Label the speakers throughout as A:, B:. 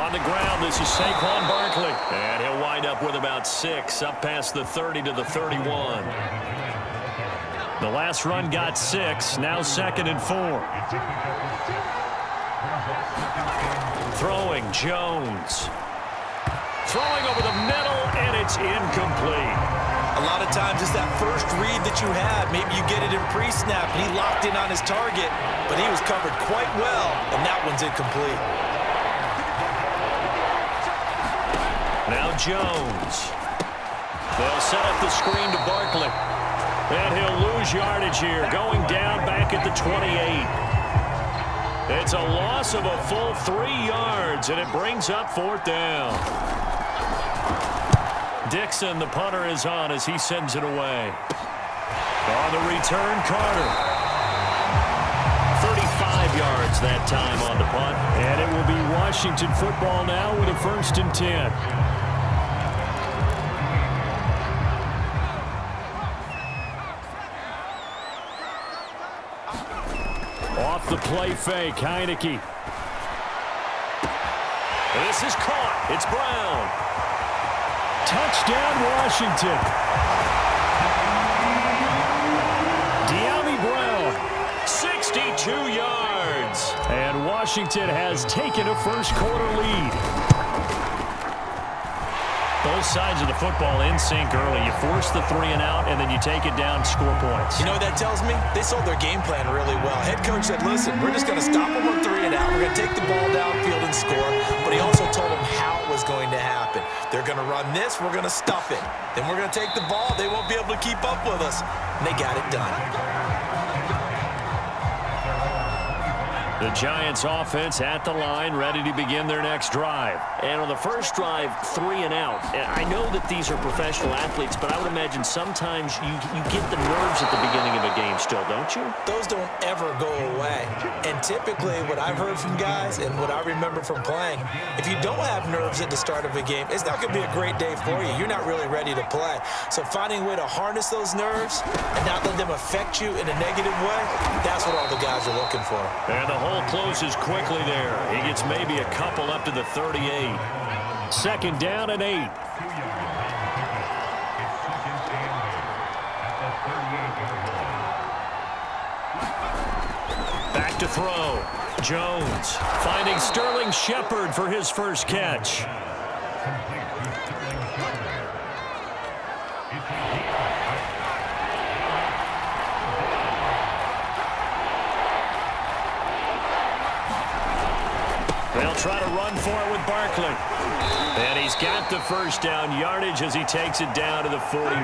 A: On the ground, this is Saquon Barkley. And he'll wind up with about 6, up past the 30 to the 31. The last run got 6, now 2nd and 4. Throwing, Jones. Throwing over the middle, and it's incomplete.
B: A lot of times it's that first read that you have. Maybe you get it in pre-snap, and he locked in on his target, but he was covered quite well, and that one's incomplete.
A: Now Jones. They'll set up the screen to Barkley. And he'll lose yardage here, going down back at the 28. It's a loss of a full 3 yards, and it brings up 4th down. Dixon, the punter, is on as he sends it away. On the return, Carter. 35 yards that time on the punt. And it will be Washington football now with a 1st and 10. Off the play fake, Heineke. This is caught. It's Brown. Touchdown, Washington. De'Ami Brown, 62 yards. And Washington has taken a first-quarter lead. Both sides of the football in sync early. You force the 3 and out, and then you take it down, score points.
B: You know what that tells me? They sold their game plan really well. Head coach said, listen, we're just going to stop them on 3 and out. We're going to take the ball downfield and score. But he also told them how it was going to happen. They're going to run this. We're going to stuff it. Then we're going to take the ball. They won't be able to keep up with us. And they got it done.
A: The Giants offense at the line, ready to begin their next drive.
C: And on the first drive, 3 and out. I know that these are professional athletes, but I would imagine sometimes you get the nerves at the beginning of a game still, don't you?
B: Those don't ever go away. And typically what I've heard from guys and what I remember from playing, if you don't have nerves at the start of a game, it's not going to be a great day for you. You're not really ready to play. So finding a way to harness those nerves and not let them affect you in a negative way, that's what all the guys are looking for.
A: And the hole closes quickly there. He gets maybe a couple up to the 38. 2nd down and 8. Back to throw. Jones finding Sterling Shepard for his first catch. They'll try to run for it with Barkley. And he's got the first down yardage as he takes it down to the 49.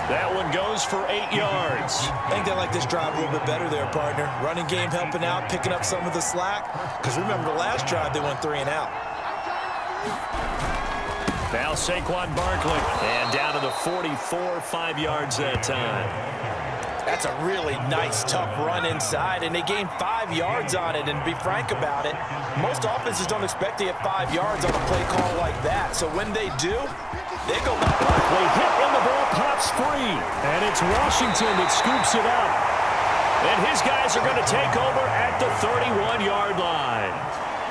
A: That one goes for 8 yards.
B: I think they like this drive a little bit better there, partner. Running game helping out, picking up some of the slack. Because remember, the last drive, they went 3 and out.
A: Now Saquon Barkley. And down to the 44, 5 yards that time.
B: That's a really nice, tough run inside, and they gained 5 yards on it. And to be frank about it, most offenses don't expect to get 5 yards on a play call like that. So when they do, they go back.
A: Barkley hit and the ball pops free. And it's Washington that scoops it up. And his guys are going to take over at the 31-yard line.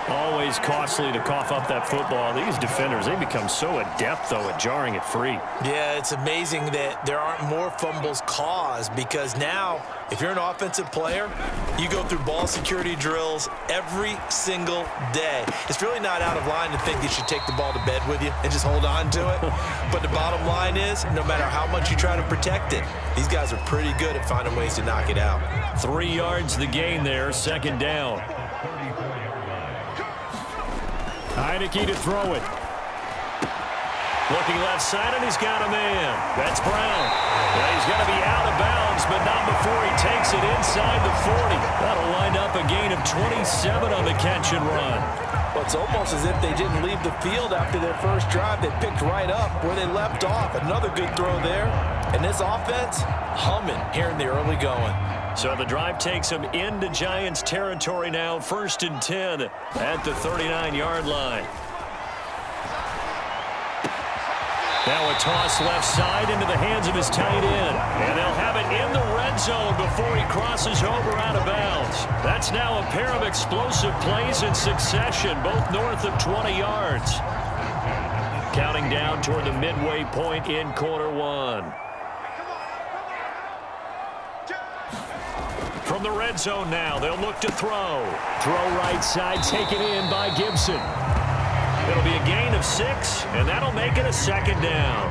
A: Always costly to cough up that football. These defenders, they become so adept, though, at jarring it free.
B: Yeah, it's amazing that there aren't more fumbles caused, because now, if you're an offensive player, you go through ball security drills every single day. It's really not out of line to think you should take the ball to bed with you and just hold on to it. But the bottom line is, no matter how much you try to protect it, these guys are pretty good at finding ways to knock it out.
A: 3 yards the gain there, 2nd down. Heineke to throw it. Looking left side, and he's got a man. That's Brown. Well, he's going to be out of bounds, but not before he takes it inside the 40. That'll wind up a gain of 27 on the catch and run.
B: Well, it's almost as if they didn't leave the field after their first drive. They picked right up where they left off. Another good throw there. And this offense, humming here in the early going.
A: So the drive takes them into Giants territory now, 1st and 10 at the 39-yard line. Now a toss left side into the hands of his tight end. And they'll have it in the red zone before he crosses over out of bounds. That's now a pair of explosive plays in succession, both north of 20 yards. Counting down toward the midway point in quarter one. From the red zone now, they'll look to throw. Throw right side, taken in by Gibson. It'll be a gain of 6, and that'll make it a second down.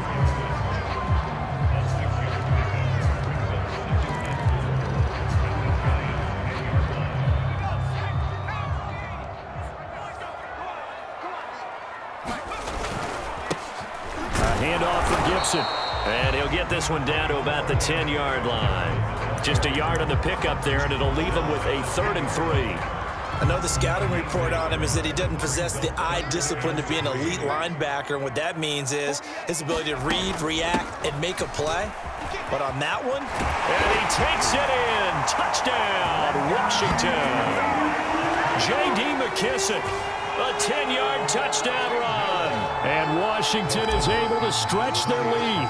A: A handoff for Gibson. And he'll get this one down to about the 10-yard line. Just a yard on the pickup there, and it'll leave him with a 3rd and 3.
B: I know the scouting report on him is that he doesn't possess the eye discipline to be an elite linebacker. And what that means is his ability to read, react, and make a play. But on that one,
A: and he takes it in. Touchdown, Washington. J.D. McKissick, a 10-yard touchdown run. And Washington is able to stretch their lead.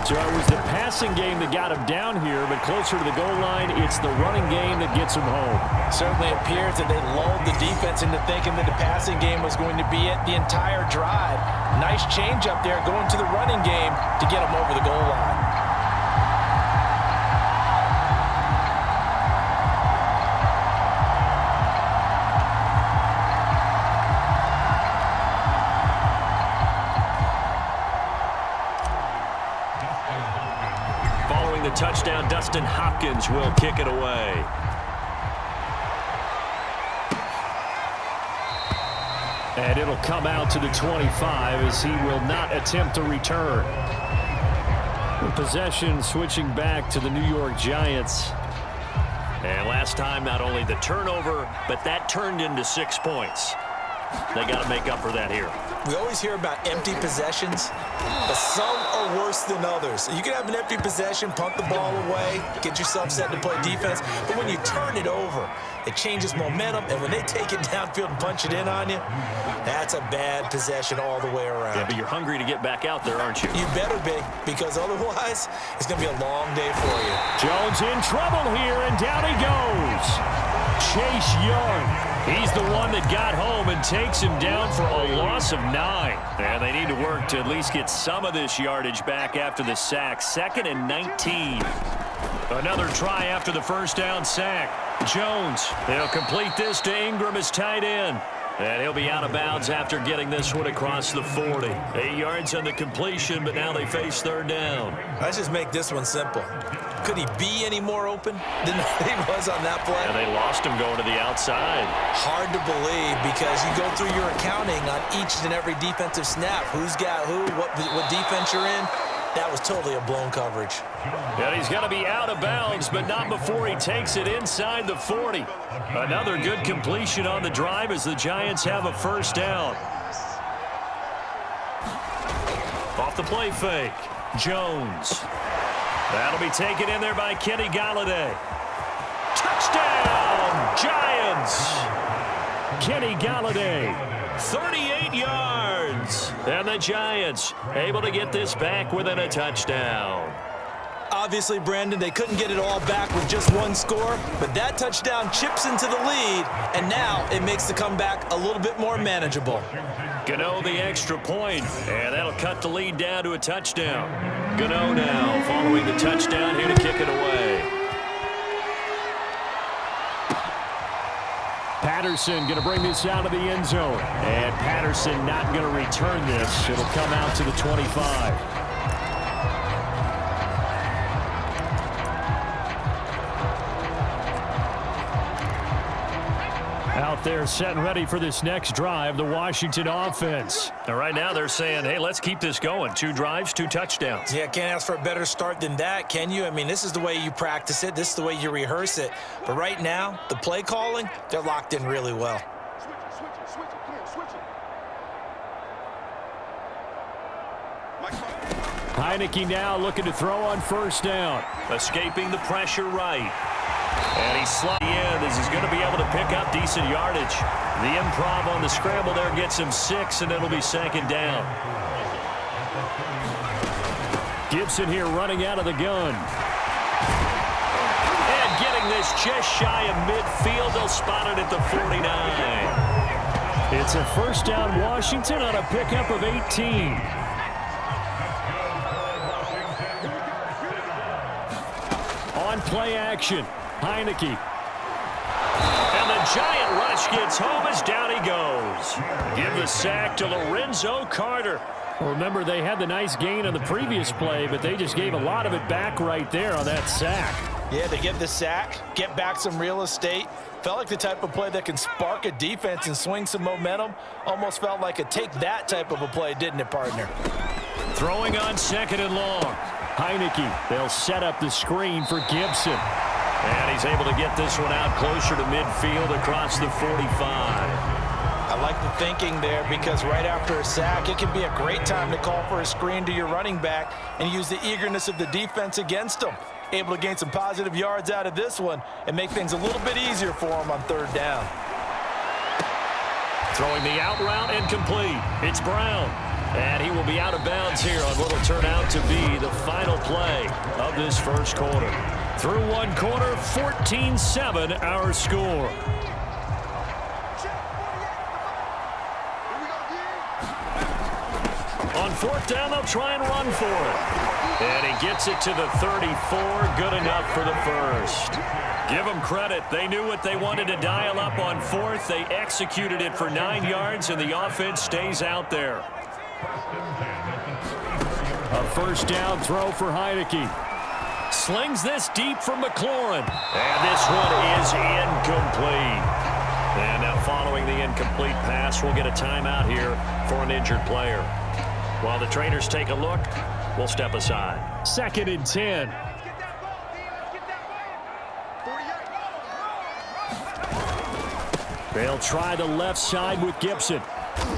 A: So it was the passing game that got him down here, but closer to the goal line, it's the running game that gets him home.
B: Certainly appears that they lulled the defense into thinking that the passing game was going to be it the entire drive. Nice change up there going to the running game to get him over the goal line.
A: Touchdown, Dustin Hopkins will kick it away. And it'll come out to the 25 as he will not attempt to return. Possession switching back to the New York Giants. And last time, not only the turnover, but that turned into 6 points. They got to make up for that here.
B: We always hear about empty possessions, but some are worse than others. You can have an empty possession, punt the ball away, get yourself set to play defense, but when you turn it over, it changes momentum, and when they take it downfield and punch it in on you, that's a bad possession all the way around.
A: Yeah, but you're hungry to get back out there, aren't you?
B: You better be, because otherwise, it's going to be a long day for you.
A: Jones in trouble here, and down he goes. Chase Young. He's the one that got home and takes him down for a loss of 9. And they need to work to at least get some of this yardage back after the sack. 2nd and 19. Another try after the first down sack. Jones, they'll complete this to Ingram as tight end. And he'll be out of bounds after getting this one across the 40. 8 yards on the completion, but now they face 3rd down.
B: Let's just make this one simple. Could he be any more open than he was on that play?
A: And they lost him going to the outside.
B: Hard to believe because you go through your accounting on each and every defensive snap. Who's got who, what defense you're in. That was totally a blown coverage.
A: And he's going to be out of bounds, but not before he takes it inside the 40. Another good completion on the drive as the Giants have a first down. Off the play fake, Jones. That'll be taken in there by Kenny Golladay. Touchdown, Giants! Kenny Golladay, 38 yards. And the Giants able to get this back within a touchdown.
B: Obviously, Brandon, they couldn't get it all back with just one score, but that touchdown chips into the lead, and now it makes the comeback a little bit more manageable.
A: Gano the extra point, and that'll cut the lead down to a touchdown. Gano now following the touchdown here to kick it away. Patterson going to bring this out of the end zone. And Patterson not going to return this. It'll come out to the 25. Out there set and ready for this next drive, the Washington offense. And right now they're saying, hey, let's keep this going. 2 drives, 2 touchdowns.
B: Yeah, can't ask for a better start than that, can you? I mean, this is the way you practice it. This is the way you rehearse it. But right now, the play calling, they're locked in really well.
A: Heineke now looking to throw on first down. Escaping the pressure right. And he's sliding in as he's going to be able to pick up decent yardage. The improv on the scramble there gets him 6, and it'll be 2nd down. Gibson here running out of the gun. And getting this just shy of midfield. They'll spot it at the 49. It's a first down Washington on a pickup of 18. On play action, Heineke. And the giant rush gets home as down he goes. Give the sack to Lorenzo Carter. Well, remember, they had the nice gain on the previous play, but they just gave a lot of it back right there on that sack.
B: Yeah, they get the sack, get back some real estate. Felt like the type of play that can spark a defense and swing some momentum. Almost felt like a take that type of a play, didn't it, partner?
A: Throwing on 2nd and long. Heineke, they'll set up the screen for Gibson. And he's able to get this one out closer to midfield across the 45.
B: I like the thinking there because right after a sack, it can be a great time to call for a screen to your running back and use the eagerness of the defense against them. Able to gain some positive yards out of this one and make things a little bit easier for him on 3rd down.
A: Throwing the out route and complete. It's Brown. And he will be out of bounds here on what will turn out to be the final play of this first quarter. Through one quarter, 14-7 our score. On 4th down, they'll try and run for it. And he gets it to the 34. Good enough for the first. Give them credit. They knew what they wanted to dial up on 4th. They executed it for 9 yards, and the offense stays out there. A first down throw for Heineke. Slings this deep for McLaurin. And this one is incomplete. And now following the incomplete pass, we'll get a timeout here for an injured player. While the trainers take a look, we'll step aside. 2nd and 10. They'll try the left side with Gibson.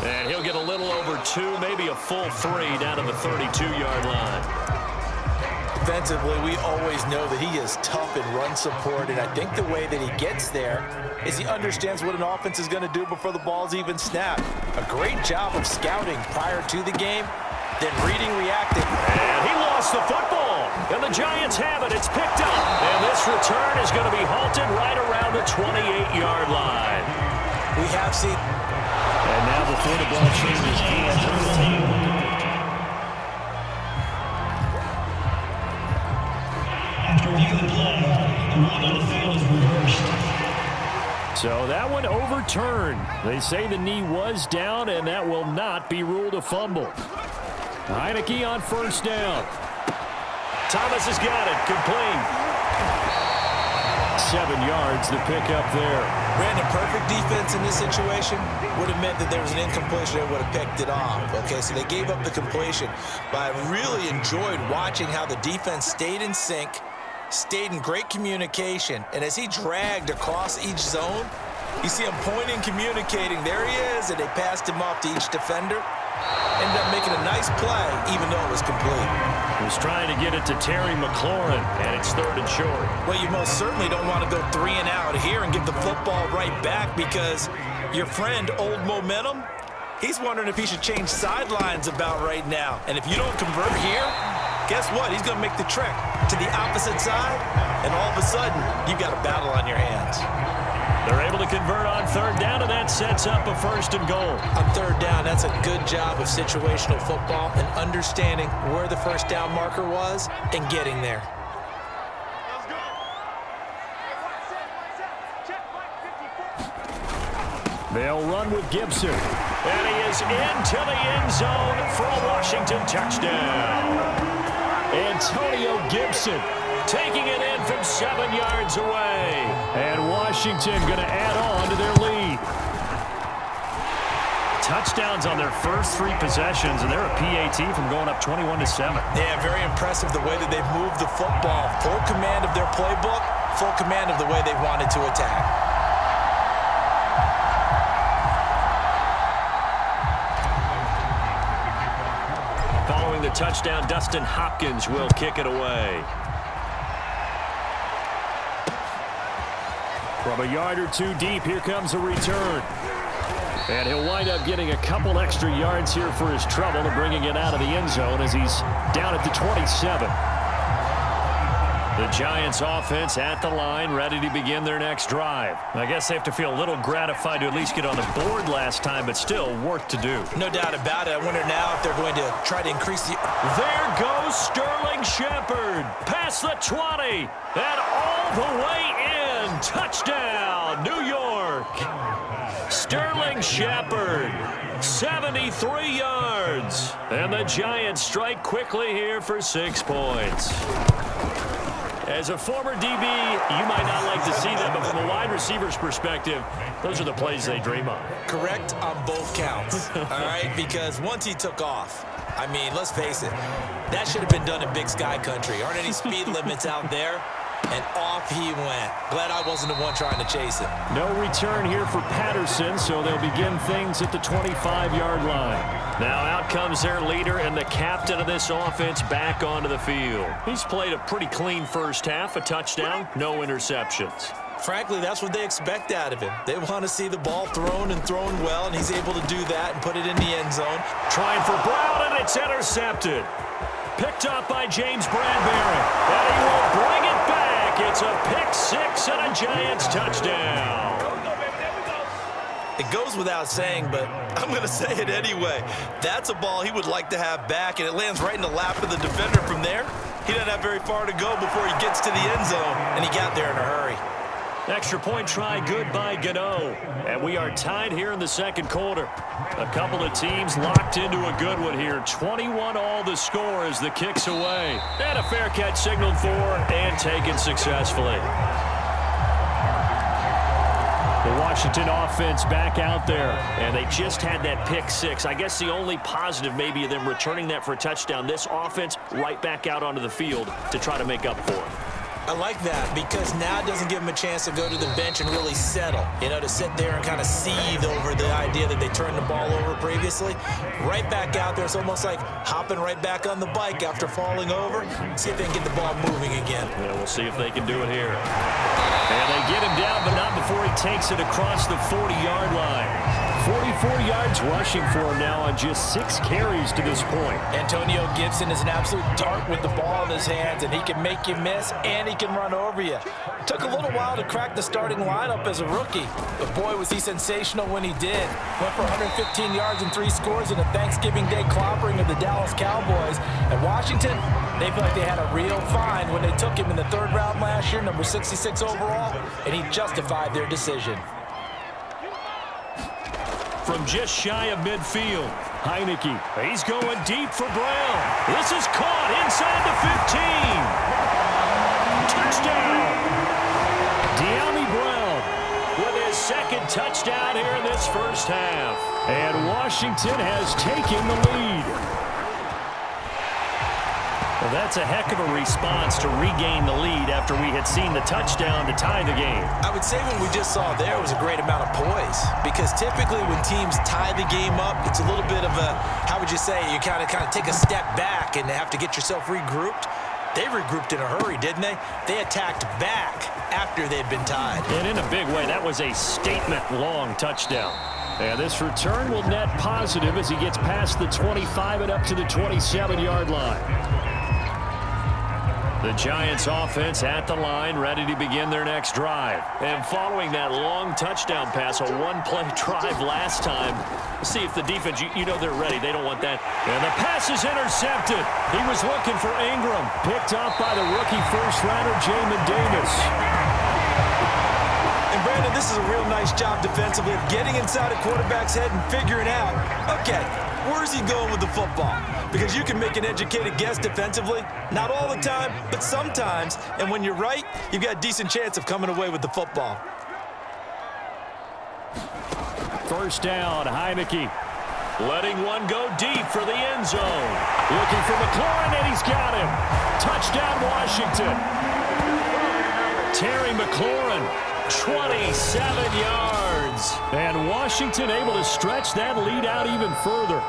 A: And he'll get a little over 2, maybe a full 3 down to the 32-yard line.
B: Defensively, we always know that he is tough in run support, and I think the way that he gets there is he understands what an offense is going to do before the ball's even snapped. A great job of scouting prior to the game, then reading, reacting.
A: And he lost the football, and the Giants have it. It's picked up, and this return is going to be halted right around the 28-yard line.
B: We have seen...
A: And now before the ball changes hands,
D: after review of the play, the rule on the field is reversed.
A: So that one overturned. They say the knee was down, and that will not be ruled a fumble. Heineke on 1st down. Thomas has got it. Complete. 7 yards, the pickup there.
B: Brandon, perfect defense in this situation would have meant that there was an incompletion that would have picked it off. Okay, so they gave up the completion. But I really enjoyed watching how the defense stayed in sync, stayed in great communication, and as he dragged across each zone, you see him pointing, communicating. There he is, and they passed him off to each defender. Ended up making a nice play, even though it was complete.
A: He was trying to get it to Terry McLaurin, and it's 3rd and short.
B: Well, you most certainly don't want to go 3 and out here and give the football right back because your friend, Old Momentum, he's wondering if he should change sidelines about right now. And if you don't convert here, guess what? He's going to make the trek to the opposite side, and all of a sudden, you've got a battle on your hands.
A: They're able to convert on 3rd down, and that sets up a 1st and goal.
B: On 3rd down, that's a good job of situational football and understanding where the first down marker was and getting there.
A: They'll run with Gibson. And he is into the end zone for a Washington touchdown. Antonio Gibson taking it in from 7 yards away. And Washington going to add on to their lead. Touchdowns on their first 3 possessions, and they're a PAT from going up 21-7.
B: Yeah, very impressive the way that they've moved the football. Full command of their playbook, full command of the way they wanted to attack.
A: Following the touchdown, Dustin Hopkins will kick it away. From a yard or 2 deep, here comes a return.
C: And he'll wind up getting a couple extra yards here for his trouble and bringing it out of the end zone as he's down at the 27. The Giants offense at the line, ready to begin their next drive. I guess they have to feel a little gratified to at least get on the board last time, but still work to do.
B: No doubt about it. I wonder now if they're going to try to increase the...
A: There goes Sterling Shepard. Past the 20. And all the way in. Touchdown, New York. Sterling Shepard, 73 yards. And the Giants strike quickly here for 6 points. As a former DB, you might not like to see that, but from a wide receiver's perspective, those are the plays they dream of.
B: Correct on both counts, all right? Because once he took off, I mean, let's face it, that should have been done in Big Sky country. Aren't any speed limits out there? And off he went. Glad I wasn't the one trying to chase him.
C: No return here for Patterson, so they'll begin things at the 25-yard line.
A: Now out comes their leader and the captain of this offense back onto the field. He's played a pretty clean first half, a touchdown, no interceptions.
B: Frankly, that's what they expect out of him. They want to see the ball thrown and thrown well, and he's able to do that and put it in the end zone.
A: Trying for Brown, and it's intercepted. Picked up by James Bradbury, and he will bring it back. It's a pick six and a Giants touchdown.
B: It goes without saying, but I'm going to say it anyway. That's a ball he would like to have back, and it lands right in the lap of the defender from there. He doesn't have very far to go before he gets to the end zone, and he got there in a hurry.
A: Extra point try good by Gano. And we are tied here in the second quarter. A couple of teams locked into a good one here. 21 all the score as the kick's away. And a fair catch signaled for and taken successfully. The Washington offense back out there. And they just had that pick six. I guess the only positive maybe of them returning that for a touchdown. This offense right back out onto the field to try to make up for it.
B: I like that because now it doesn't give them a chance to go to the bench and really settle, you know, to sit there and kind of seethe over the idea that they turned the ball over previously. Right back out there, it's almost like hopping right back on the bike after falling over. See if they can get the ball moving again.
A: Yeah, we'll see if they can do it here. And they get him down, but not before he takes it across the 40-yard line. 44 yards rushing for him now on just 6 carries to this point.
B: Antonio Gibson is an absolute dart with the ball in his hands, and he can make you miss, and he can run over you. Took a little while to crack the starting lineup as a rookie, but boy, was he sensational when he did. Went for 115 yards and 3 scores in a Thanksgiving Day clobbering of the Dallas Cowboys. And Washington, they feel like they had a real find when they took him in the 3rd round last year, number 66 overall, and he justified their decision.
A: From just shy of midfield, Heineke. He's going deep for Brown. This is caught inside the 15. Touchdown! De'Ami Brown with his 2nd touchdown here in this first half.
C: And Washington has taken the lead.
A: Well, that's a heck of a response to regain the lead after we had seen the touchdown to tie the game.
B: I would say what we just saw there was a great amount of poise, because typically when teams tie the game up, it's a little bit of a, how would you say, you kind of take a step back and have to get yourself regrouped. They regrouped in a hurry, didn't they? They attacked back after they'd been tied.
A: And in a big way, that was a statement-long touchdown.
C: And this return will net positive as he gets past the 25 and up to the 27-yard line.
A: The Giants offense at the line, ready to begin their next drive. And following that long touchdown pass, a one-play drive last time, see if the defense, you know they're ready. They don't want that. And the pass is intercepted. He was looking for Ingram. Picked off by the rookie first-rounder, Jamin Davis.
B: And Brandon, this is a real nice job defensively of getting inside a quarterback's head and figuring out, okay, where's he going with the football? Because you can make an educated guess defensively. Not all the time, but sometimes. And when you're right, you've got a decent chance of coming away with the football.
C: First down, Heineke.
A: Letting one go deep for the end zone.
C: Looking for McLaurin, and he's got him. Touchdown, Washington.
A: Terry McLaurin, 27 yards.
C: And Washington able to stretch that lead out even further.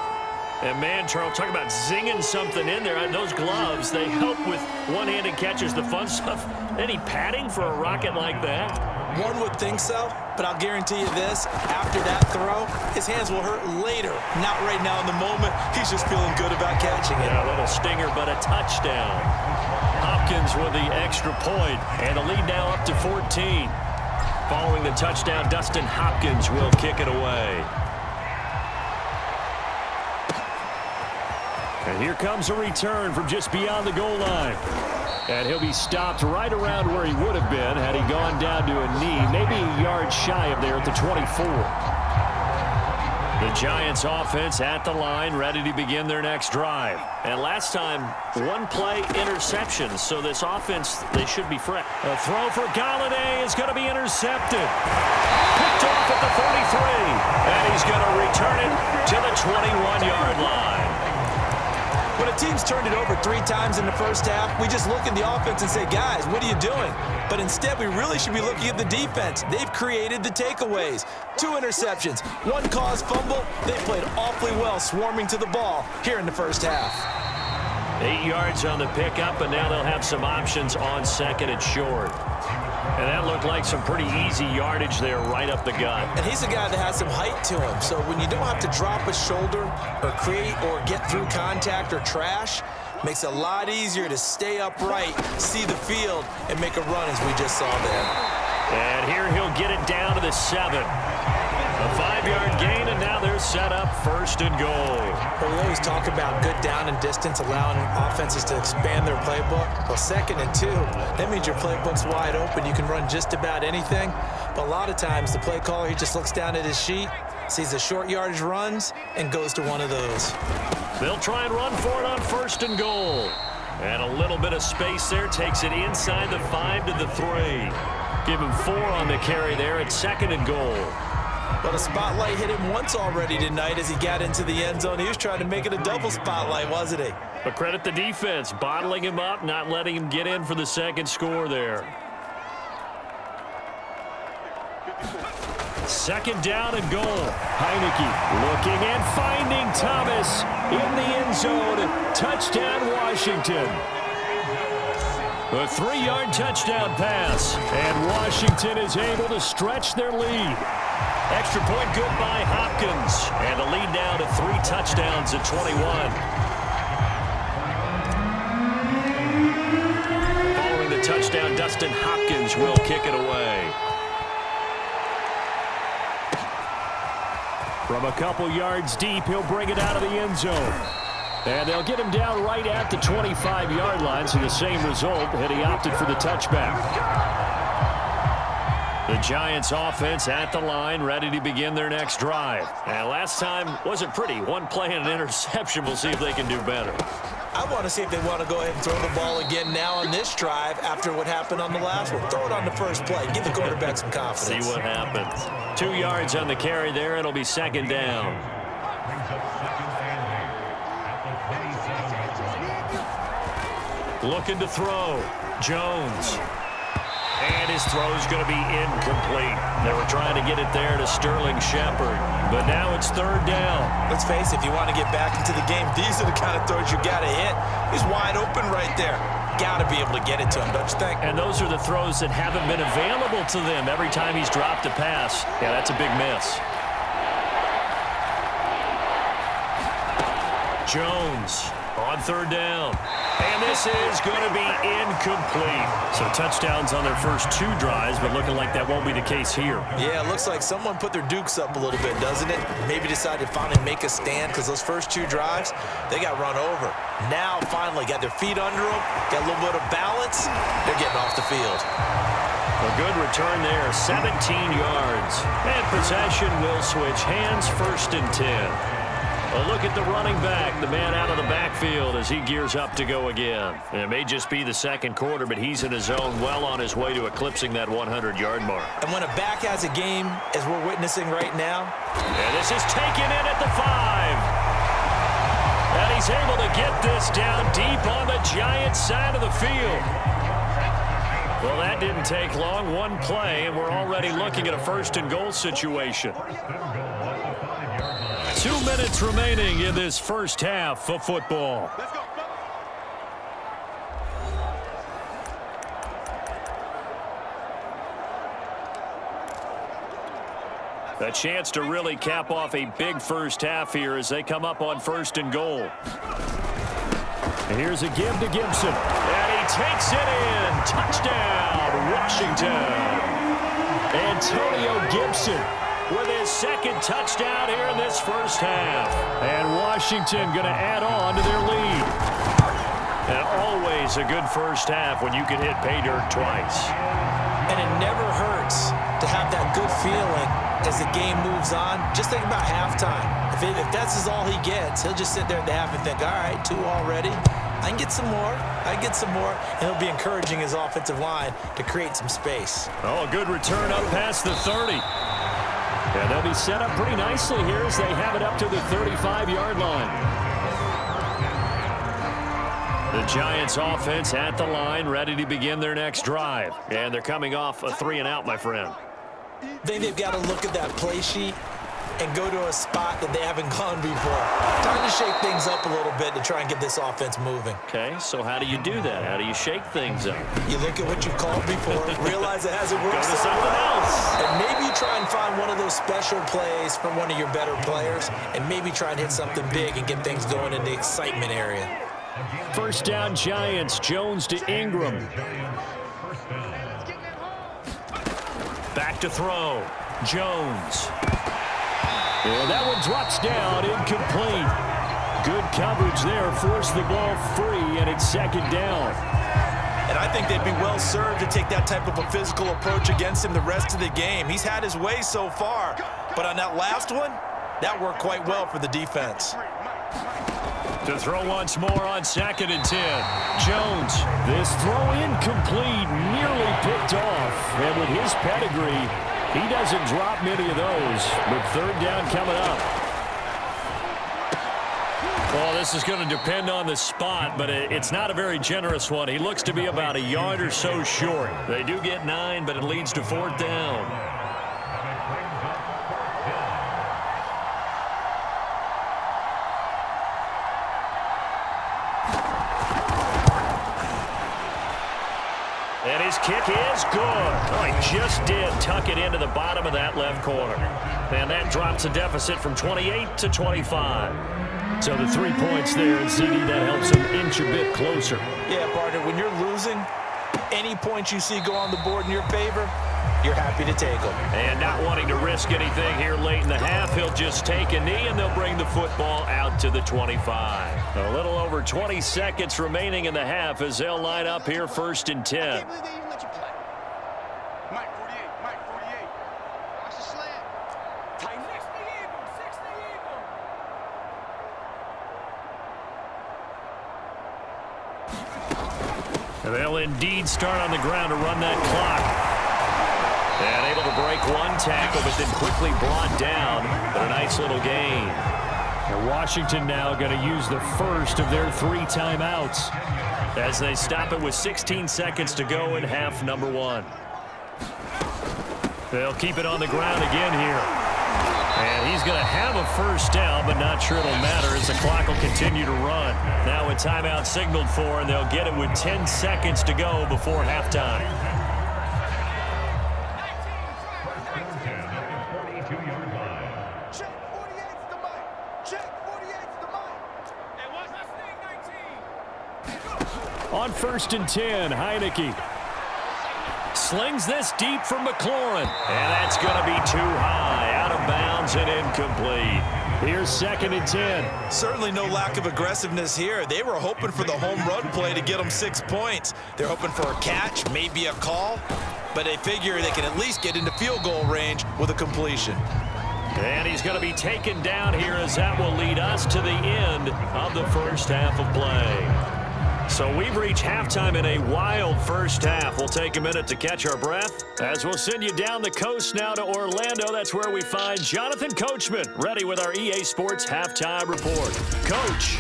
A: And man, Charles, talk about zinging something in there. Those gloves, they help with one-handed catches, the fun stuff. Any padding for a rocket like that?
B: One would think so, but I'll guarantee you this, after that throw, his hands will hurt later, not right now in the moment. He's just feeling good about catching it.
C: Yeah, a little stinger, but a touchdown. Hopkins with the extra point, and the lead now up to 14. Following the touchdown, Dustin Hopkins will kick it away. And here comes a return from just beyond the goal line. And he'll be stopped right around where he would have been had he gone down to a knee, maybe a yard shy of there at the 24. The Giants offense at the line, ready to begin their next drive. And last time, one play interception. So this offense, they should be fresh. A throw for Galladay is going to be intercepted. Picked off at the 33. And he's going to return it to the 21-yard line.
B: When a team's turned it over 3 times in the first half, we just look at the offense and say, guys, what are you doing? But instead, we really should be looking at the defense. They've created the takeaways. 2 interceptions, 1 caused fumble. They played awfully well swarming to the ball here in the first half.
C: 8 yards on the pickup, and now they'll have some options on second and short. And that looked like some pretty easy yardage there right up the gut.
B: And he's a guy that has some height to him. So when you don't have to drop a shoulder or create or get through contact or trash, makes it a lot easier to stay upright, see the field, and make a run as we just saw there.
C: And here he'll get it down to the 7. A 5-yard gain, and now they're set up first and goal.
B: Well, we always talk about good down and distance, allowing offenses to expand their playbook. Well, 2nd and 2, that means your playbook's wide open. You can run just about anything. But a lot of times, the play caller, he just looks down at his sheet, sees the short yardage runs, and goes to one of those.
C: They'll try and run for it on first and goal. And a little bit of space there takes it inside the 5 to the 3. Give him 4 on the carry there at 2nd and goal.
B: Well, the spotlight hit him once already tonight as he got into the end zone. He was trying to make it a double spotlight, wasn't he?
C: But credit the defense, bottling him up, not letting him get in for the second score there. 2nd down and goal. Heineke looking and finding Thomas in the end zone. Touchdown, Washington. A 3-yard touchdown pass, and Washington is able to stretch their lead. Extra point good by Hopkins, and the lead now to 3 touchdowns at 21. Following the touchdown, Dustin Hopkins will kick it away. From a couple yards deep, he'll bring it out of the end zone. And they'll get him down right at the 25-yard line, so the same result, and he opted for the touchback. The Giants offense at the line, ready to begin their next drive. And last time wasn't pretty. 1 play and an interception. We'll see if they can do better.
B: I want to see if they want to go ahead and throw the ball again now on this drive after what happened on the last one. Throw it on the first play. Give the quarterback some confidence.
C: See what happens. 2 yards on the carry there. It'll be 2nd down. Looking to throw. Jones. And his throw's going to be incomplete. They were trying to get it there to Sterling Shepard. But now it's 3rd down.
B: Let's face it, if you want to get back into the game, these are the kind of throws you got to hit. He's wide open right there. Got to be able to get it to him, don't you think?
C: And those are the throws that haven't been available to them every time he's dropped a pass. Yeah, that's a big miss. Jones on 3rd down. And this is going to be incomplete. So touchdowns on their first 2 drives, but looking like that won't be the case here.
B: Yeah, it looks like someone put their dukes up a little bit, doesn't it? Maybe decided to finally make a stand because those first 2 drives, they got run over. Now, finally, got their feet under them, got a little bit of balance. They're getting off the field.
C: A good return there, 17 yards. And possession will switch hands, 1st and 10. A look at the running back, the man out of the backfield as he gears up to go again. And it may just be the 2nd quarter, but he's in his zone, well on his way to eclipsing that 100-yard mark.
B: And when a back has a game, as we're witnessing right now.
C: And this is taken in at the 5. And he's able to get this down deep on the Giants side of the field. Well, that didn't take long. 1 play, and we're already looking at a 1st and goal situation. 2 minutes remaining in this first half of football. A chance to really cap off a big first half here as they come up on 1st and goal. Here's a give to Gibson. And he takes it in. Touchdown, Washington. Antonio Gibson with his 2nd touchdown here in this first half. And Washington going to add on to their lead. And always a good first half when you can hit pay dirt twice.
B: And it never hurts to have that good feeling as the game moves on. Just think about halftime. If that's all he gets, he'll just sit there at the half and think, all right, 2 already. I can get some more. I can get some more. And he'll be encouraging his offensive line to create some space.
C: Oh, a good return up past the 30. And they'll be set up pretty nicely here as they have it up to the 35-yard line. The Giants offense at the line, ready to begin their next drive. And they're coming off a 3-and-out, my friend.
B: I think they've got to look at that play sheet and go to a spot that they haven't gone before. Time to shake things up a little bit to try and get this offense moving.
C: Okay, so how do you do that? How do you shake things up?
B: You look at what you've called before, realize it hasn't worked
C: Go to
B: so
C: something
B: well,
C: else.
B: and maybe you try and find one of those special plays from one of your better players, and maybe try and hit something big and get things going in the excitement area.
C: First down, Giants. Jones to Ingram. Back to throw. Jones. And that one drops down, incomplete. Good coverage there, forced the ball free, and it's 2nd down.
B: And I think they'd be well served to take that type of a physical approach against him the rest of the game. He's had his way so far, but on that last one, that worked quite well for the defense.
C: To throw once more on 2nd and 10. Jones. This throw incomplete, nearly picked off. And with his pedigree, he doesn't drop many of those. But 3rd down coming up. Well, this is going to depend on the spot, but it's not a very generous one. He looks to be about a yard or so short. They do get 9, but it leads to 4th down. And his kick is good. Oh, he just did tuck it into the bottom of that left corner. And that drops the deficit from 28 to 25. So the 3 points there, and CD, that helps him inch a bit closer.
B: Yeah, partner, when you're losing, any points you see go on the board in your favor, you're happy to take them.
C: And not wanting to risk anything here late in the half, he'll just take a knee, and they'll bring the football out to the 25. A little over 20 seconds remaining in the half as they'll line up here 1st and 10. And they'll indeed start on the ground to run that clock. And able to break one tackle, but then quickly brought down. But a nice little gain. And Washington now going to use the first of their 3 timeouts as they stop it with 16 seconds to go in half number 1. They'll keep it on the ground again here. And he's going to have a first down, but not sure it'll matter as the clock will continue to run. Now a timeout signaled for, and they'll get it with 10 seconds to go before halftime. On 1st and 10, Heineke slings this deep from McLaurin. And that's going to be too high, out of bounds and incomplete. Here's 2nd and 10.
B: Certainly no lack of aggressiveness here. They were hoping for the home run play to get them 6 points. They're hoping for a catch, maybe a call, but they figure they can at least get into field goal range with a completion.
C: And he's going to be taken down here as that will lead us to the end of the first half of play. So we've reached halftime in a wild first half. We'll take a minute to catch our breath as we'll send you down the coast now to Orlando. That's where we find Jonathan Coachman ready with our EA Sports halftime report. Coach.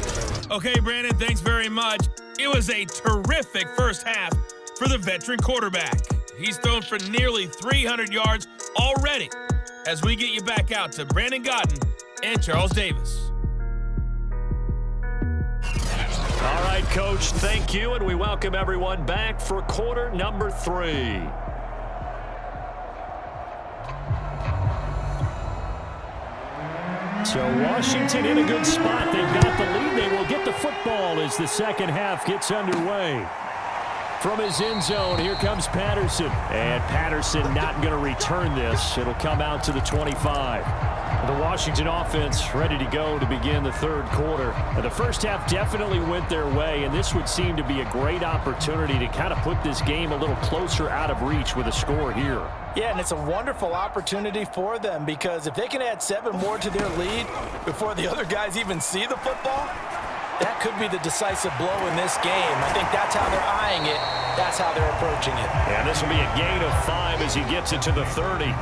E: Okay, Brandon, thanks very much. It was a terrific first half for the veteran quarterback. He's thrown for nearly 300 yards already as we get you back out to Brandon Godden and Charles Davis.
C: All right, Coach, thank you, and we welcome everyone back for quarter number 3. So Washington in a good spot. They've got the lead. They will get the football as the second half gets underway. From his end zone, here comes Patterson. And Patterson not going to return this. It'll come out to the 25. The Washington offense ready to go to begin the third quarter. And the first half definitely went their way, and this would seem to be a great opportunity to kind of put this game a little closer out of reach with a score here.
B: Yeah, and it's a wonderful opportunity for them because if they can add 7 more to their lead before the other guys even see the football, that could be the decisive blow in this game. I think that's how they're eyeing it. That's how they're approaching it.
C: And this will be a gain of 5 as he gets it to the 30.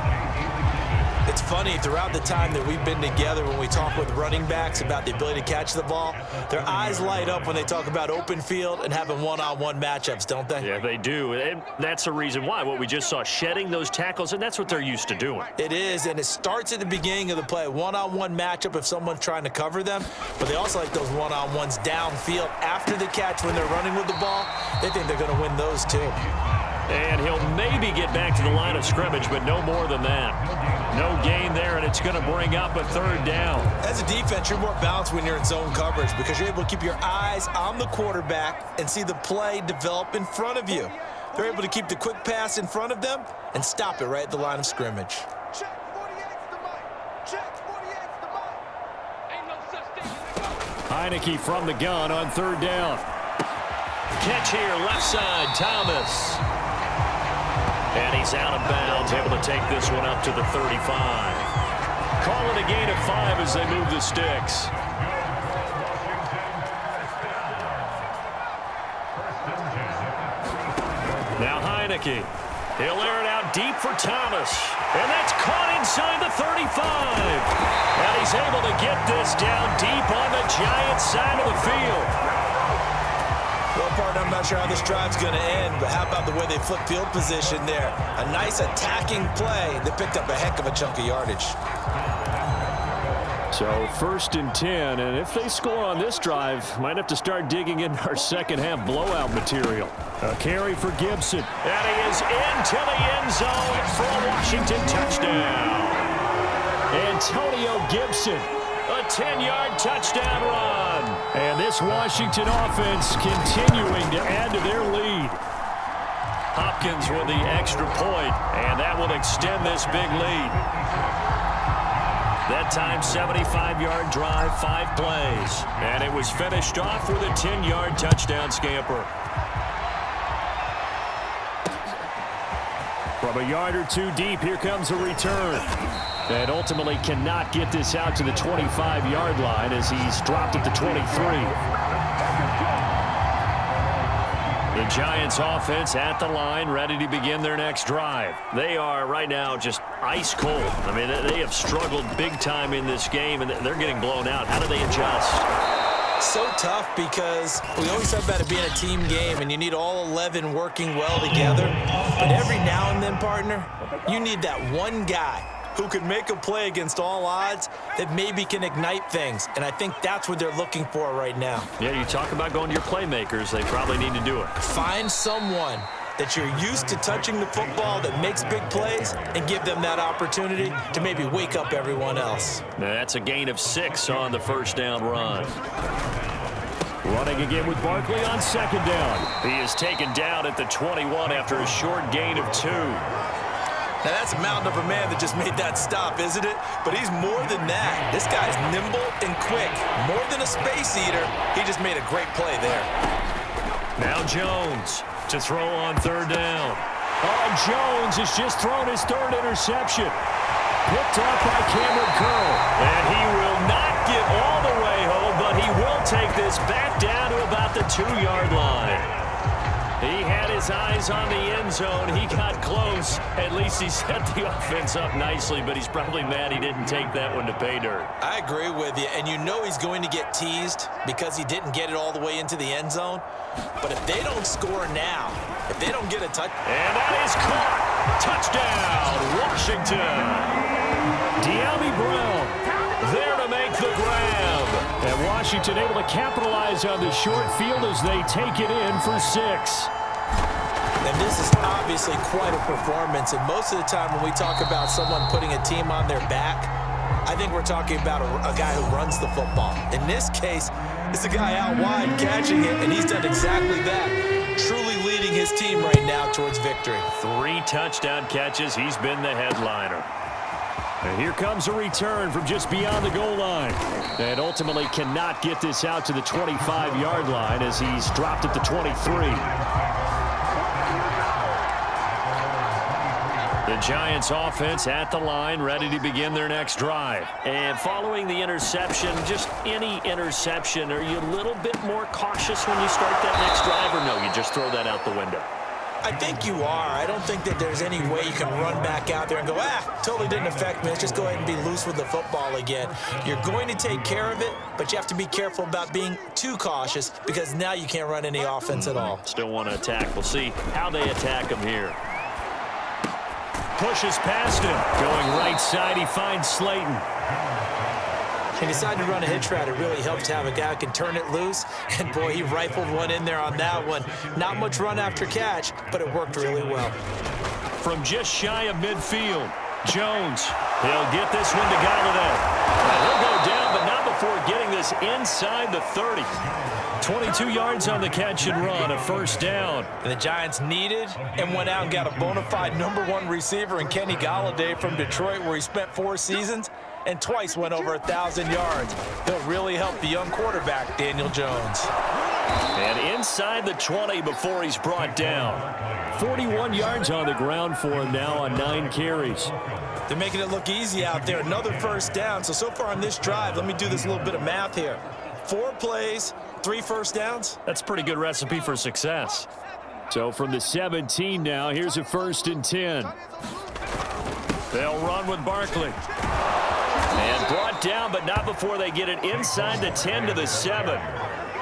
B: It's funny, throughout the time that we've been together when we talk with running backs about the ability to catch the ball, their eyes light up when they talk about open field and having one-on-one matchups, don't they?
C: Yeah, they do. And that's the reason why. What we just saw, shedding those tackles, and that's what they're used to doing.
B: It is, and it starts at the beginning of the play. One-on-one matchup if someone's trying to cover them, but they also like those one-on-ones downfield after the catch when they're running with the ball. They think they're going to win those too.
C: And he'll maybe get back to the line of scrimmage, but no more than that. No gain there, and it's going to bring up a third down.
B: As a defense, you're more balanced when you're in zone coverage because you're able to keep your eyes on the quarterback and see the play develop in front of you. They're able to keep the quick pass in front of them and stop it right at the line of scrimmage.
F: Check 48's the mic. Check 48's the mic. Ain't no such thing as a
C: Heineke from the gun on third down. Catch here, left side, Thomas. And he's out of bounds, able to take this one up to the 35. Call it a gain of 5 as they move the sticks. Now Heineke. He'll air it out deep for Thomas. And that's caught inside the 35. And he's able to get this down deep on the Giants side of the field.
B: Well, partner, I'm not sure how this drive's going to end, but how about the way they flip field position there? A nice attacking play that picked up a heck of a chunk of yardage.
C: So 1st and 10, and if they score on this drive, might have to start digging in our second half blowout material. A carry for Gibson. And he is into the end zone for a Washington touchdown. Antonio Gibson, a 10-yard touchdown run. And this Washington offense continuing to add to their lead. Hopkins with the extra point, and that will extend this big lead. That time, 75-yard drive, 5 plays. And it was finished off with a 10-yard touchdown scamper. From a yard or two deep, here comes a return. And ultimately cannot get this out to the 25-yard line as he's dropped at the 23. The Giants offense at the line, ready to begin their next drive. They are right now just ice cold. I mean, they have struggled big time in this game, and they're getting blown out. How do they adjust?
B: So tough because we always talk about it being a team game, and you need all 11 working well together. But every now and then, partner, you need that one guy who could make a play against all odds that maybe can ignite things. And I think that's what they're looking for right now.
C: Yeah, you talk about going to your playmakers. They probably need to do it.
B: Find someone that you're used to touching the football that makes big plays and give them that opportunity to maybe wake up everyone else.
C: Now, that's a gain of 6 on the first down run. Running again with Barkley on second down. He is taken down at the 21 after a short gain of 2.
B: Now, that's a mountain of a man that just made that stop, isn't it? But he's more than that. This guy's nimble and quick. More than a space eater, he just made a great play there.
C: Now Jones to throw on third down. Oh, Jones has just thrown his 3rd interception. Picked up by Cameron Curl. And he will not get all the way home, but he will take this back down to about the 2-yard line. He had his eyes on the end zone. He got close. At least he set the offense up nicely, but he's probably mad he didn't take that one to pay dirt.
B: I agree with you, and you know he's going to get teased because he didn't get it all the way into the end zone. But if they don't score now, if they don't get a touch...
C: And that is caught. Touchdown, Washington. De'Ami Brown there to make the grab. And Washington able to capitalize on the short field as they take it in for 6.
B: And this is obviously quite a performance. And most of the time when we talk about someone putting a team on their back, I think we're talking about a guy who runs the football. In this case, it's a guy out wide catching it, and he's done exactly that. Truly leading his team right now towards victory.
C: 3 touchdown catches. He's been the headliner. And here comes a return from just beyond the goal line. And ultimately cannot get this out to the 25-yard line as he's dropped at the 23. The Giants offense at the line, ready to begin their next drive. And following the interception, just any interception, are you a little bit more cautious when you start that next drive, or no, you just throw that out the window?
B: I think you are. I don't think that there's any way you can run back out there and go, totally didn't affect me. Let's just go ahead and be loose with the football again. You're going to take care of it, but you have to be careful about being too cautious because now you can't run any offense at all.
C: Still want to attack. We'll see how they attack him here. Pushes past him. Going right side, he finds Slayton.
B: He decided to run a hitch route. It really helps to have a guy who can turn it loose. And, boy, he rifled one in there on that one. Not much run after catch, but it worked really well.
C: From just shy of midfield, Jones. He'll get this one to Galladay. He'll go down, but not before getting this inside the 30. 22 yards on the catch and run, a first down.
B: And the Giants needed and went out and got a bona fide #1 receiver in Kenny Galladay from Detroit, where he spent 4 seasons and twice went over 1,000 yards. He'll really help the young quarterback, Daniel Jones.
C: And inside the 20 before he's brought down. 41 yards on the ground for him now on 9 carries.
B: They're making it look easy out there. Another first down. So far on this drive, let me do this little bit of math here. 4 plays, 3 first downs.
C: That's a pretty good recipe for success. So from the 17 now, here's a 1st and 10. They'll run with Barkley. And brought down, but not before they get it inside the 10 to the 7.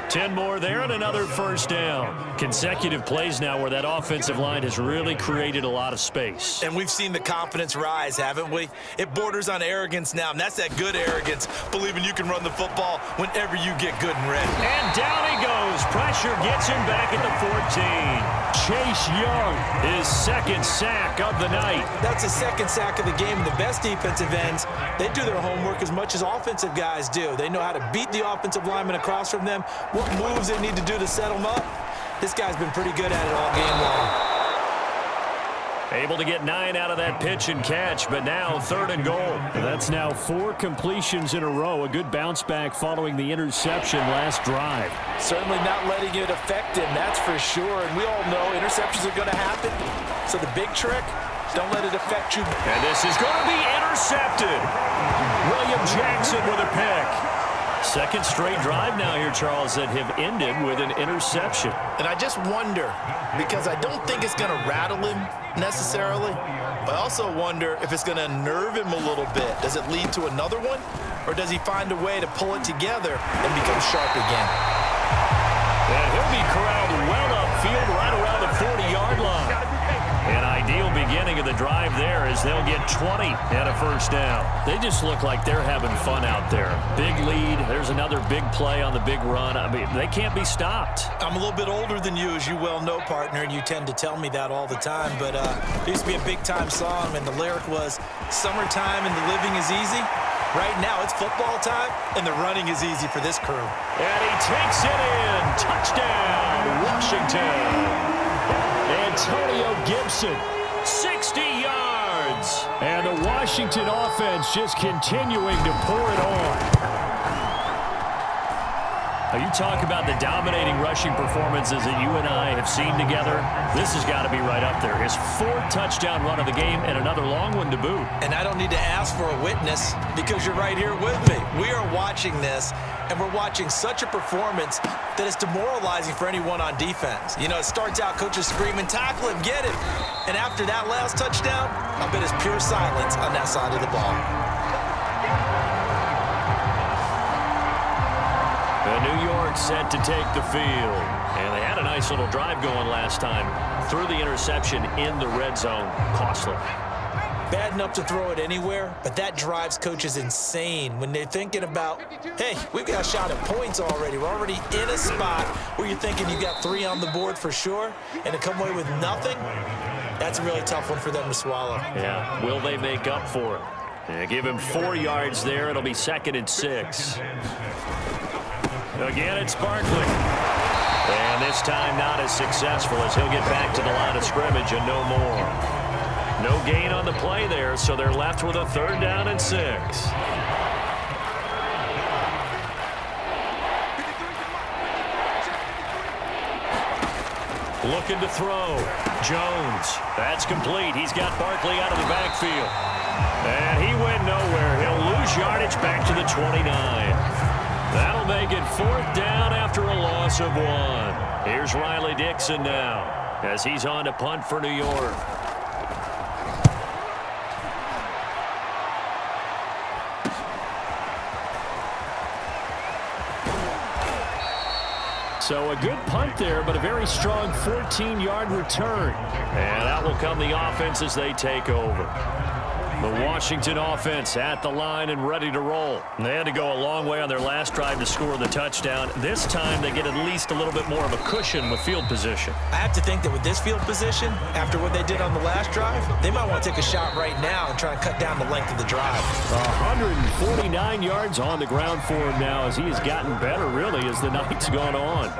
C: 10 more there and another first down. Consecutive plays now where that offensive line has really created a lot of space.
B: And we've seen the confidence rise, haven't we? It borders on arrogance now, and that's that good arrogance, believing you can run the football whenever you get good and ready.
C: And down he goes. Pressure gets him back at the 14. Chase Young, his 2nd sack of the night.
B: That's his 2nd sack of the game. The best defensive ends, they do their homework as much as offensive guys do. They know how to beat the offensive lineman across from them, what moves they need to do to set them up. This guy's been pretty good at it all game long.
C: Able to get 9 out of that pitch and catch, but now 3rd and goal. That's now 4 completions in a row. A good bounce back following the interception last drive.
B: Certainly not letting it affect him, that's for sure. And we all know interceptions are going to happen. So the big trick, don't let it affect you.
C: And this is going to be intercepted. William Jackson with a pick. 2nd straight drive now here, Charles, that have ended with an interception.
B: And I just wonder, because I don't think it's going to rattle him necessarily, but I also wonder if it's going to nerve him a little bit. Does it lead to another one, or does he find a way to pull it together and become sharp again?
C: And he'll be corralled well upfield right around the 40-yard line. An ideal beginning of the drive there as they'll get 20 and a first down. They just look like they're having fun out there. Big lead. There's another big play on the big run. I mean, they can't be stopped.
B: I'm a little bit older than you, as you well know, partner, and you tend to tell me that all the time. But there used to be a big-time song, and the lyric was, "Summertime and the living is easy." Right now, it's football time, and the running is easy for this crew.
C: And he takes it in. Touchdown, Washington. Antonio Gibson, 60 yards. And the Washington offense just continuing to pour it on. Now you talk about the dominating rushing performances that you and I have seen together. This has got to be right up there. His 4th touchdown run of the game and another long one to boot.
B: And I don't need to ask for a witness because you're right here with me. We are watching this, and we're watching such a performance that it's demoralizing for anyone on defense. You know, it starts out coaches screaming, tackle him, get him. And after that last touchdown, I bet it's pure silence on that side of the ball.
C: New York set to take the field. And they had a nice little drive going last time. Threw the interception in the red zone. Costly.
B: Bad enough to throw it anywhere, but that drives coaches insane when they're thinking about, hey, we've got a shot at points already. We're already in a spot where you're thinking you got 3 on the board for sure, and to come away with nothing, that's a really tough one for them to swallow.
C: Yeah, will they make up for it? And give him 4 yards there. It'll be 2nd and 6. Again, it's Barkley. And this time not as successful as he'll get back to the line of scrimmage and no more. No gain on the play there, so they're left with a 3rd down and 6. Looking to throw. Jones. That's complete. He's got Barkley out of the backfield. And he went nowhere. He'll lose yardage back to the 29. That'll make it 4th down after a loss of 1. Here's Riley Dixon now as he's on to punt for New York. So a good punt there, but a very strong 14-yard return. And out will come the offense as they take over. The Washington offense at the line and ready to roll. And they had to go a long way on their last drive to score the touchdown. This time they get at least a little bit more of a cushion with field position.
B: I have to think that with this field position, after what they did on the last drive, they might want to take a shot right now and try and cut down the length of the drive.
C: 149 yards on the ground for him now as he has gotten better, really, as the night's gone on.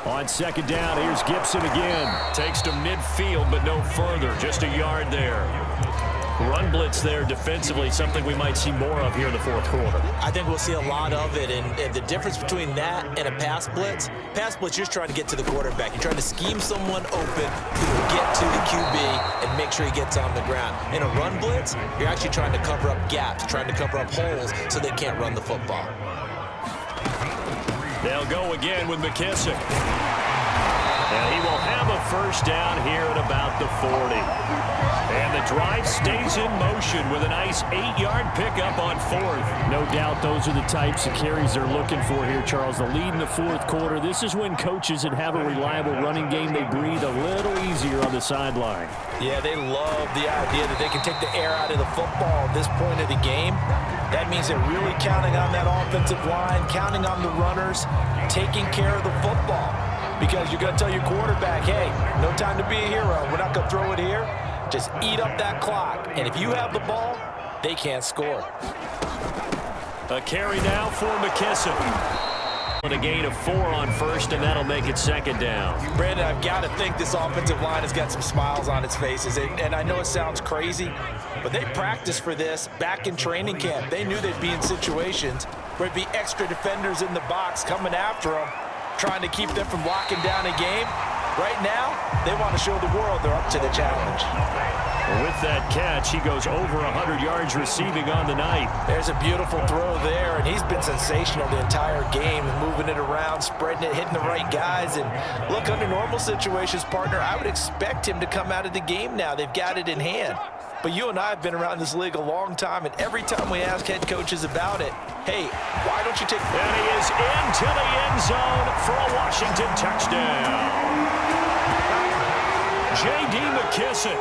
C: On 2nd down, here's Gibson again. Takes to midfield, but no further. Just a yard there. Run blitz there defensively, something we might see more of here in the 4th quarter.
B: I think we'll see a lot of it, and the difference between that and a pass blitz, you're just trying to get to the quarterback. You're trying to scheme someone open who will get to the QB and make sure he gets on the ground. In a run blitz, you're actually trying to cover up gaps, trying to cover up holes so they can't run the football.
C: They'll go again with McKissick. And he will have a 1st down here at about the 40. And the drive stays in motion with a nice 8-yard pickup on 4th. No doubt those are the types of carries they're looking for here, Charles. The lead in the 4th quarter. This is when coaches that have a reliable running game, they breathe a little easier on the sideline.
B: Yeah, they love the idea that they can take the air out of the football at this point of the game. That means they're really counting on that offensive line, counting on the runners, taking care of the football. Because you're going to tell your quarterback, hey, no time to be a hero. We're not going to throw it here. Just eat up that clock. And if you have the ball, they can't score.
C: A carry now for McKissick. And a gain of 4 on 1st, and that'll make it 2nd down.
B: Brandon, I've got to think this offensive line has got some smiles on its faces. And I know it sounds crazy, but they practiced for this back in training camp. They knew they'd be in situations where it'd be extra defenders in the box coming after them, trying to keep them from locking down a game. Right now, they want to show the world they're up to the challenge.
C: With that catch, he goes over 100 yards receiving on the night.
B: There's a beautiful throw there, and he's been sensational the entire game, moving it around, spreading it, hitting the right guys. And look, under normal situations, partner, I would expect him to come out of the game now. They've got it in hand. But you and I have been around this league a long time, and every time we ask head coaches about it, hey, why don't you take...
C: And he is into the end zone for a Washington touchdown. J.D. McKissick,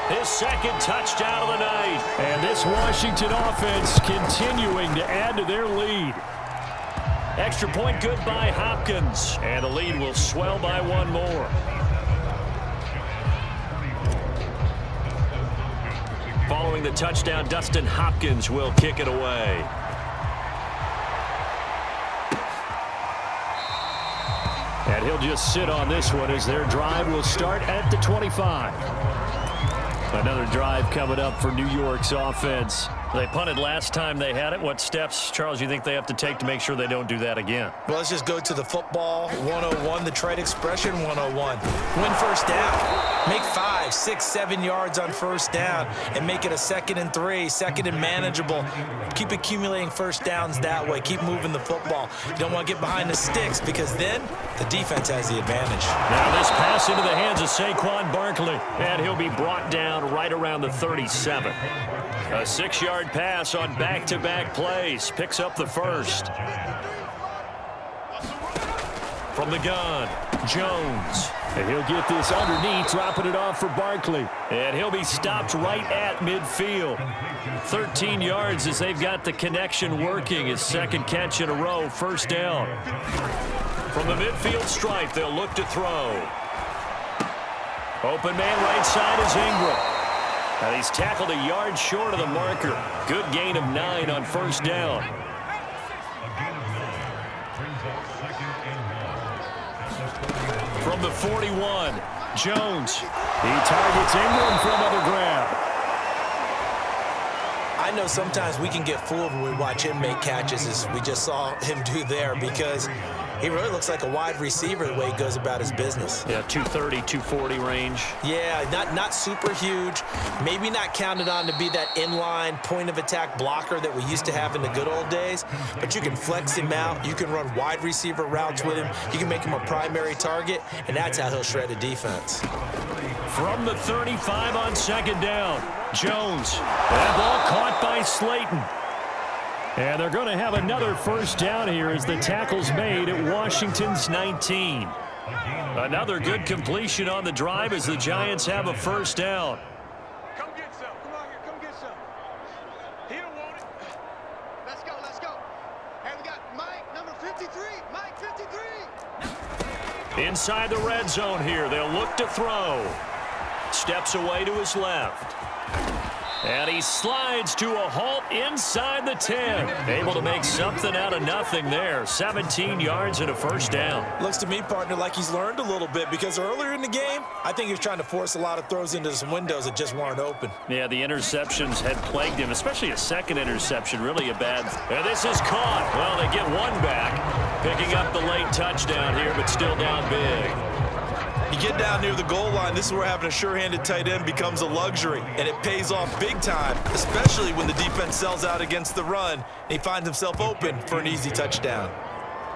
C: his 2nd touchdown of the night. And this Washington offense continuing to add to their lead. Extra point good by Hopkins, and the lead will swell by 1 more. Following the touchdown, Dustin Hopkins will kick it away. And he'll just sit on this one as their drive will start at the 25. Another drive coming up for New York's offense. They punted last time they had it. What steps, Charles, you think they have to take to make sure they don't do that again?
B: Well, let's just go to the football 101, the trade expression 101. Win 1st down. Make 5, 6, 7 yards on 1st down and make it a 2nd and 3, 2nd and manageable. Keep accumulating 1st downs that way. Keep moving the football. You don't want to get behind the sticks because then the defense has the advantage.
C: Now this pass into the hands of Saquon Barkley, and he'll be brought down right around the 37. A 6-yard pass on back-to-back plays. Picks up the 1st. From the gun.
A: Jones.
C: And he'll get this underneath, dropping it off for Barkley.
A: And he'll be stopped right at midfield. 13 yards as they've got the connection working. His second catch in a row, first down. From the midfield stripe, they'll look to throw. Open man right side is Ingram. And he's tackled a yard short of the marker. Good gain of 9 on first down. From the 41, Jones.
C: He targets Ingram for another grab.
B: I know sometimes we can get fooled when we watch him make catches, as we just saw him do there, because he really looks like a wide receiver the way he goes about his business.
A: Yeah, 230, 240 range.
B: Yeah, not super huge. Maybe not counted on to be that inline point-of-attack blocker that we used to have in the good old days, but you can flex him out. You can run wide receiver routes with him. You can make him a primary target, and that's how he'll shred a defense.
A: From the 35 on second down, Jones. That ball caught by Slayton.
C: And they're going to have another first down here as the tackle's made at Washington's 19.
A: Another good completion on the drive as the Giants have a first down.
F: Come get some. Come on here. Come get some. He don't want it. Let's go. Let's go. Hey, we got Mike, number 53. Mike, 53.
A: Inside the red zone here, they'll look to throw. Steps away to his left. And he slides to a halt inside the 10. Able to make something out of nothing there. 17 yards and a first down.
B: Looks to me, partner, like he's learned a little bit, because earlier in the game, I think he was trying to force a lot of throws into some windows that just weren't open.
A: Yeah, the interceptions had plagued him, especially a second interception, really a bad. And this is caught. Well, they get one back, picking up the late touchdown here, but still down big.
B: You get down near the goal line, this is where having a sure-handed tight end becomes a luxury, and it pays off big time, especially when the defense sells out against the run, and he finds himself open for an easy touchdown.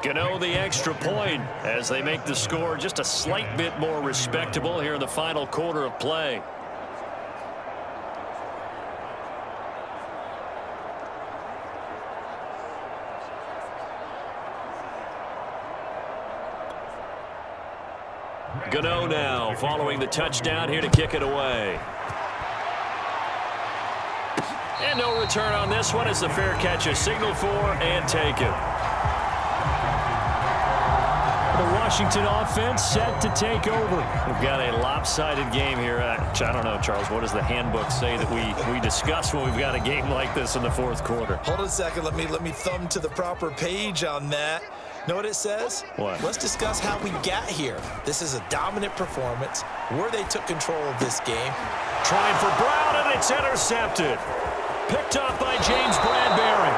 A: Gano the extra point as they make the score just a slight bit more respectable here in the final quarter of play. Gano now following the touchdown here to kick it away. And no return on this one as the fair catch is signaled for and taken.
C: The Washington offense set to take over.
A: We've got a lopsided game here. I don't know, Charles, what does the handbook say that we discuss when we've got a game like this in the fourth quarter?
B: Hold on a second. Let me thumb to the proper page on that. Know what it says?
A: What?
B: Let's discuss how we got here. This is a dominant performance, where they took control of this game.
A: Trying for Brown, and it's intercepted. Picked up by James Bradbury.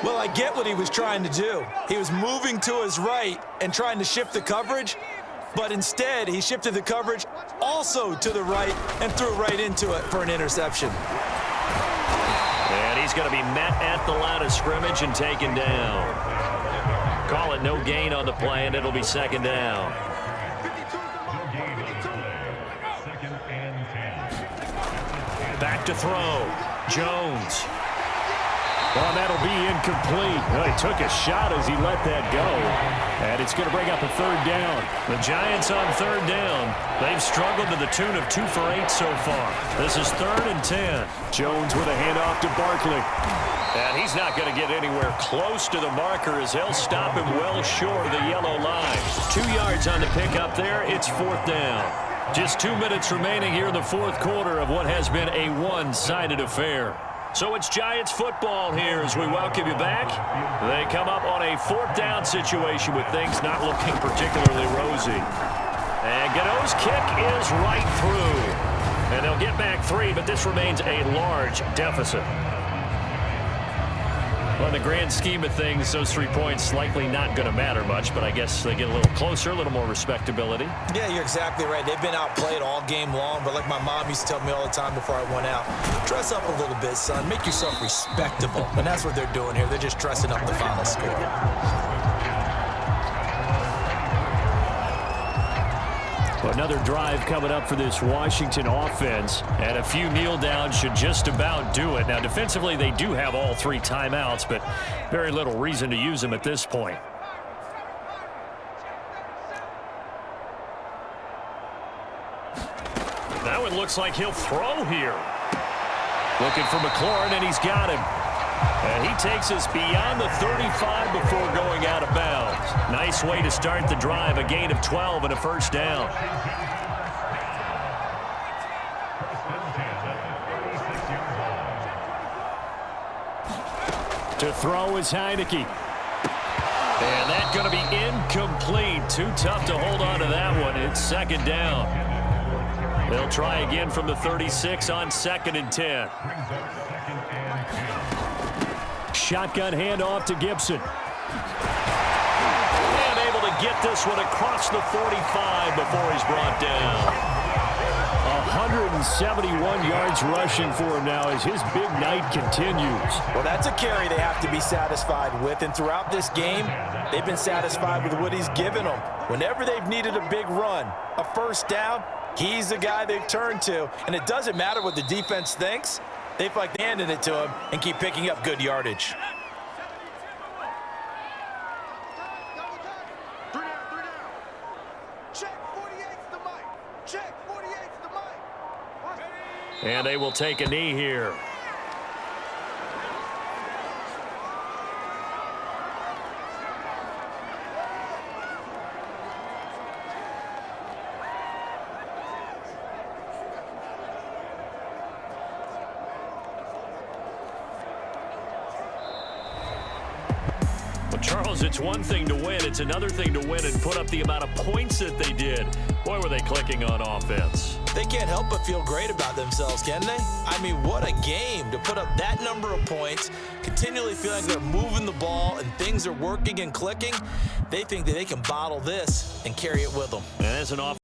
B: Well, I get what he was trying to do. He was moving to his right and trying to shift the coverage, but instead he shifted the coverage also to the right and threw right into it for an interception.
A: And he's going to be met at the line of scrimmage and taken down. Call it no gain on the play, and it'll be second down. Back to throw. Jones.
C: Well, that'll be incomplete. Well, he took a shot as he let that go. And it's going to bring up a third down.
A: The Giants on third down. They've struggled to the tune of 2 for 8 so far. This is 3rd and 10.
C: Jones with a handoff to Barkley.
A: And he's not going to get anywhere close to the marker as they'll stop him well short of the yellow line. 2 yards on the pickup there. It's 4th down. Just 2 minutes remaining here in the fourth quarter of what has been a one-sided affair. So it's Giants football here as we welcome you back. They come up on a 4th down situation with things not looking particularly rosy. And Gano's kick is right through. And they'll get back 3, but this remains a large deficit. Well, in the grand scheme of things, those 3 points likely not going to matter much, but I guess they get a little closer, a little more respectability.
B: Yeah, you're exactly right. They've been outplayed all game long, but like my mom used to tell me all the time before I went out, dress up a little bit, son. Make yourself respectable. And that's what they're doing here. They're just dressing up the final score.
C: Another drive coming up for this Washington offense, and a few kneel downs should just about do it. Now, defensively, they do have all 3 timeouts, but very little reason to use them at this point. Now it looks like he'll throw here. Looking for McLaurin, and he's got him. And he takes us beyond the 35 before going out of bounds. Nice way to start the drive, a gain of 12 and a first down. To throw is Heineke. And that's going to be incomplete. Too tough to hold on to that one. It's second down. They'll try again from the 36 on 2nd and 10. Shotgun handoff to Gibson. And able to get this one across the 45 before he's brought down. 171 yards rushing for him now as his big night continues.
B: Well, that's a carry they have to be satisfied with, and throughout this game, they've been satisfied with what he's given them. Whenever they've needed a big run, a first down, he's the guy they've turned to, and it doesn't matter what the defense thinks. They've like handed it to him and keep picking up good yardage.
C: And they will take a knee here. Charles, it's one thing to win. It's another thing to win and put up the amount of points that they did. Boy, were they clicking on offense.
B: They can't help but feel great about themselves, can they? I mean, what a game to put up that number of points, continually feeling like they're moving the ball and things are working and clicking. They think that they can bottle this and carry it with them.
C: And as an offense,